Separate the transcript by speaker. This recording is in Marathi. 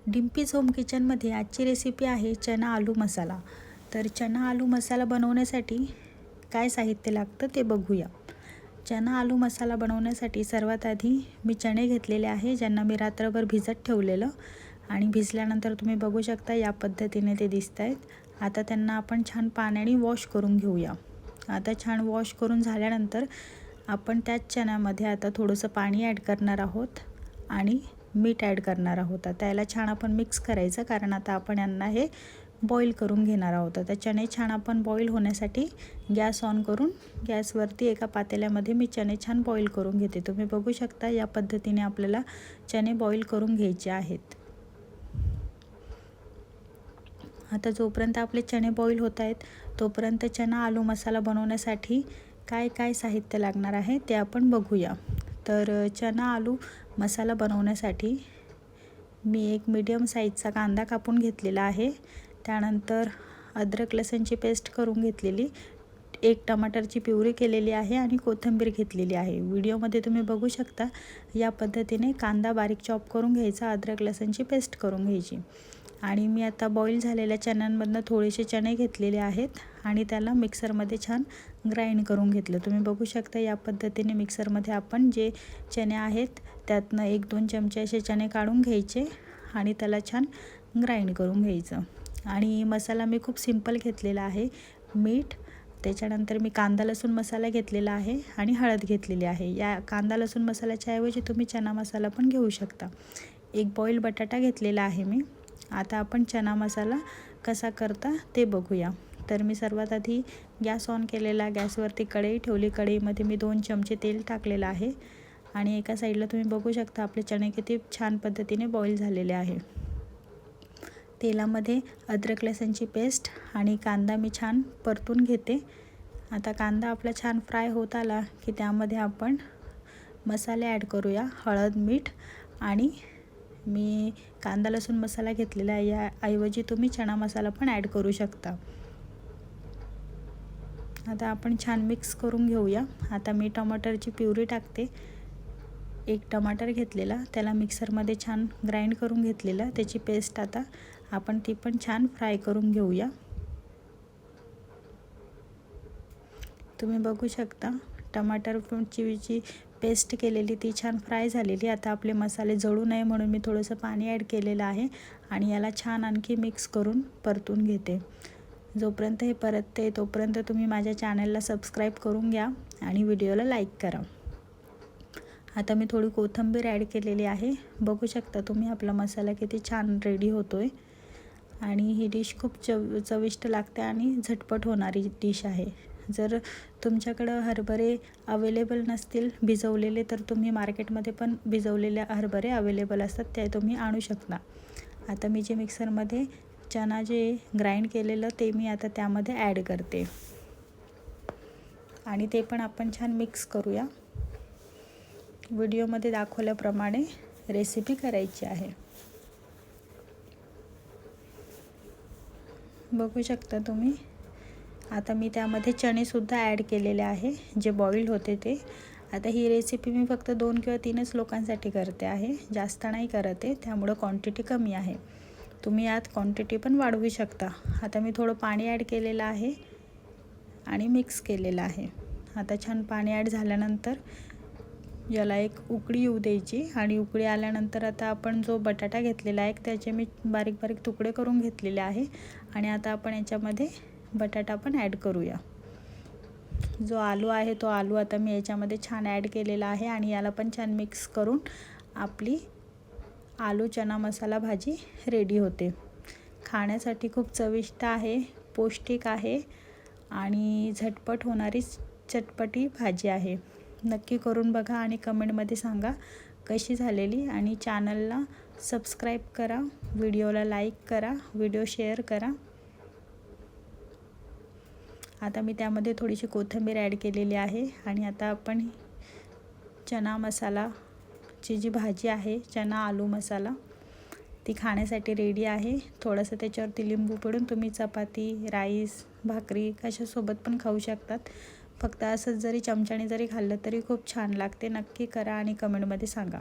Speaker 1: डिम्पीज होम किचनमध्ये आजची रेसिपी आहे चना आलू मसाला. तर चना आलू मसाला बनवण्यासाठी काय साहित्य लागतं ते बघूया. चना आलू मसाला बनवण्यासाठी सर्वात आधी मी चणे घेतलेले आहे, ज्यांना मी रात्रभर भिजत ठेवलेलं आणि भिजल्यानंतर तुम्ही बघू शकता या पद्धतीने ते दिसत आहेत. आता त्यांना आपण छान पाण्याने वॉश करून घेऊया. आता छान वॉश करून झाल्यानंतर आपण त्याच चण्यामध्ये आता थोडंसं पाणी ॲड करणार आहोत आणि मीठ ॲड करणार आहोत. त्याला छान आपण मिक्स करायचं, कारण आता आपण यांना हे बॉईल करून घेणार आहोत. तर चणे छान आपण बॉईल होण्यासाठी गॅस ऑन करून गॅसवरती एका पातेल्यामध्ये मी चणे छान बॉईल करून घेते. तुम्ही बघू शकता या पद्धतीने आपल्याला चणे बॉईल करून घ्यायचे आहेत. आता जोपर्यंत आपले चणे बॉईल होत आहेत तोपर्यंत चना आलू मसाला बनवण्यासाठी काय काय साहित्य लागणार आहे ते आपण बघूया. तर चना आलू मसाला बनवण्यासाठी मी एक मीडियम साईजचा कांदा कापून घेतलेला आहे. त्यानंतर अद्रक लसूणची पेस्ट करून घेतलेली, एक टमाटरची प्युरी केलेली आहे आणि कोथिंबीर घेतलेली आहे. व्हिडिओमध्ये तुम्ही बघू शकता या पद्धतीने कांदा बारीक चॉप करून घ्यायचा, अद्रक लसूणची पेस्ट करून घ्यायची. आणि मी आता बॉईल झालेल्या चण्यांमधनं थोडेसे चणे घेतलेले आहेत आणि त्याला मिक्सरमध्ये छान ग्राइंड करून घेतलं. तुम्ही बघू शकता या पद्धतीने मिक्सरमध्ये आपण जे चणे आहेत त्यातनं 1-2 चमचे असे चणे काढून घ्यायचे आणि त्याला छान ग्राइंड करून घ्यायचं. आणि मसाला मी खूप सिंपल घेतलेला आहे. मीठ, त्याच्यानंतर मी कांदा लसूण मसाला घेतलेला आहे आणि हळद घेतलेली आहे. या कांदा लसूण मसाल्याच्या ऐवजी तुम्ही चना मसाला पण घेऊ शकता. एक बॉईल बटाटा घेतलेला आहे मी. आता आपण चना मसाला कसा करता ते बघूया. तर मी सर्वात आधी गॅस ऑन केलेला, गॅसवरती कढई ठेवली. कढईमध्ये मी 2 चमचे तेल टाकलेलं आहे आणि एका साईडला तुम्ही बघू शकता आपले चणे किती छान पद्धतीने बॉईल झालेले आहे. तेलामध्ये अद्रक लसूणची पेस्ट आणि कांदा मी छान परतून घेते. आता कांदा आपला छान फ्राय होत आला की त्यामध्ये आपण मसाले ॲड करूया. हळद, मीठ आणि मी कांदा लसूण मसाला घेतलेला आहे, याऐवजी तुम्ही चणा मसाला पण ॲड करू शकता. आता आपण छान मिक्स करून घेऊया. आता मी टमाटरची प्युरी टाकते. एक टमाटर घेतलेला, त्याला मिक्सरमध्ये छान ग्राइंड करून घेतलेला, त्याची पेस्ट आता आपण ती पण छान फ्राय करून घेऊया. तुम्ही बघू शकता टमाटरची जी पेस्ट केलेली ती छान फ्राय झालेली. आता आपले मसाले जळू नये म्हणून मी थोडंसं पाणी ॲड केलेलं आहे आणि याला छान आणखी मिक्स करून परतून घेते. जोपर्यंत हे परतते तोपर्यंत तुम्ही माझ्या चॅनलला सबस्क्राईब करून घ्या आणि व्हिडिओला लाईक करा. आता मी थोडी कोथिंबीर ॲड केलेली आहे. बघू शकता तुम्ही आपला मसाला किती छान रेडी होतोय आणि ही डिश खूप चविष्ट लागते आणि झटपट होणारी डिश आहे. जर तुमच्याकडं हरभरे अवेलेबल नसतील भिजवलेले तर तुम्ही मार्केटमध्ये पण भिजवलेले हरभरे अवेलेबल असतात, ते तुम्ही आणू शकता. आता मी जे मिक्सरमध्ये चना जे ग्राइंड केलेलं ते मी आता त्यामध्ये ॲड करते आणि ते पण आपण छान मिक्स करूया. व्हिडिओमध्ये दाखवल्याप्रमाणे रेसिपी करायची आहे. बघू शकता तुम्ही. आता मी त्यामध्ये चणेसुद्धा ॲड केलेले आहे जे बॉईल होते ते. आता ही रेसिपी मी फक्त 2 किंवा 3च लोकांसाठी करते आहे, जास्त नाही करत आहे, त्यामुळं क्वांटिटी कमी आहे. तुम्ही यात क्वांटिटी पण वाढवू शकता. आता मी थोडं पाणी ॲड केलेलं आहे आणि मिक्स केलेलं आहे. आता छान पाणी ॲड झाल्यानंतर याला एक उकळी येऊ द्यायची आणि उकळी आल्यानंतर आता आपण जो बटाटा घेतलेला आहे त्याचे मी बारीक बारीक तुकडे करून घेतलेले आहे आणि आता आपण याच्यामध्ये बटाटा पण ॲड करूया. जो आलू आहे तो आलू आता मी याच्यामध्ये छान ॲड केलेला आहे आणि याला पण छान मिक्स करून आपली आलू चना मसाला भाजी रेडी होते. खाण्यासाठी खूप चविष्ट आहे, पौष्टिक आहे आणि झटपट होणारी चटपटी भाजी आहे. नक्की करून बघा आणि कमेंटमध्ये सांगा कशी झालेली. आणि चॅनलला सबस्क्राईब करा, व्हिडिओला लाईक करा, व्हिडिओ शेअर करा. आता मी त्यामध्ये थोडीशी कोथिंबीर ॲड केलेली आहे आणि आता आपण चना मसालाची जी भाजी आहे, चना आलू मसाला, ती खाण्यासाठी रेडी आहे. थोडंसं त्याच्यावरती लिंबू पिळून तुम्ही चपाती, राईस, भाकरी कशासोबत पण खाऊ शकतात. फक्त असंच जरी चमच्याने जरी खाल्लं तरी खूप छान लागते. नक्की करा आणि कमेंटमध्ये सांगा.